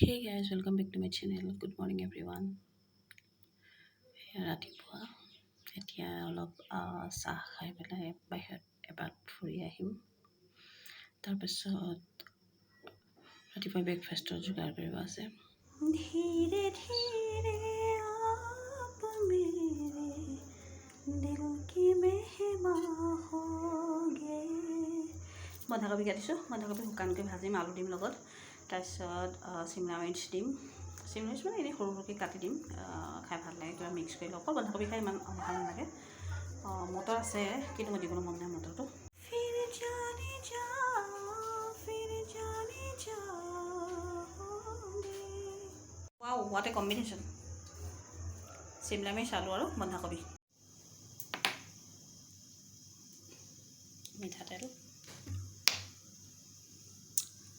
Hey guys, welcome back to my channel. Good morning everyone. ৰাতিপুৱা এতিয়া অলপ চাহ খাই পেলাই বাহিৰত এবাৰ ফুৰি আহিম। তাৰপিছত ৰাতিপুৱা ব্ৰেকফাষ্টৰ যোগাৰ কৰিব আছে। ধীৰে ধীৰে আপ মেৰে দিল কি মেহমা হোগে। বন্ধাকবি কাটিছোঁ, বন্ধাকবি শুকানকৈ ভাজিম, আলু দিম লগত। তাৰপিছত চিমলা মিৰ্চ দিম, চিমলা মিৰ্চ মানে এনেই সৰু সৰুকৈ কাটি দিম। খাই ভাল লাগে, কিবা মিক্স কৰি লওঁ। অকল বন্ধাকবি খাই ইমান ভাল নালাগে। মটৰ আছে কিন্তু মই দিবলৈ মন নাই মটৰটো। Wow, what a combination. Shimla Mirch, আলু আৰু বন্ধাকবি, মিঠাতেল।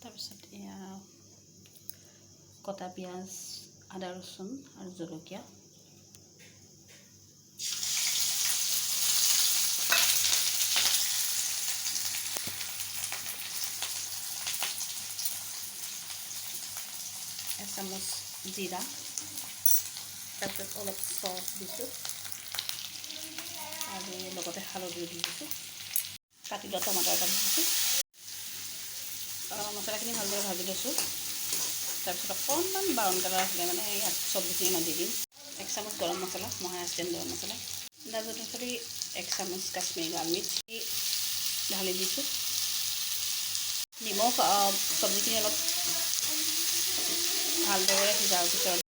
তাৰপিছত এয়া কটা পিঁয়াজ, আদা ৰচুন আৰু জলকীয়া। এচামুচ জিৰা, তাৰপিছত অলপ চচ দিছোঁ আৰু লগতে হালধিও দি দিছোঁ। কাটি লোৱা টমাটৰ এটা দিছোঁ। মছলাখিনি ভালদৰে ভাজি লৈছোঁ। তাৰপিছত অকণমান ব্ৰাউন কালাৰ আহিলে মানে ইয়াত চব্জিখিনি মই দি দিম। 1 চামুচ গৰম মছলা, মহাৰাষ্ট্ৰীয়ান গৰম মছলা, দাৰ্জিলিং সৰি 1 চামুচ কাশ্মীৰী লাল মিৰ্চ ঢালি দিছোঁ। নিমখ চব্জিখিনি অলপ ভালদৰে সিজাৰ পিছত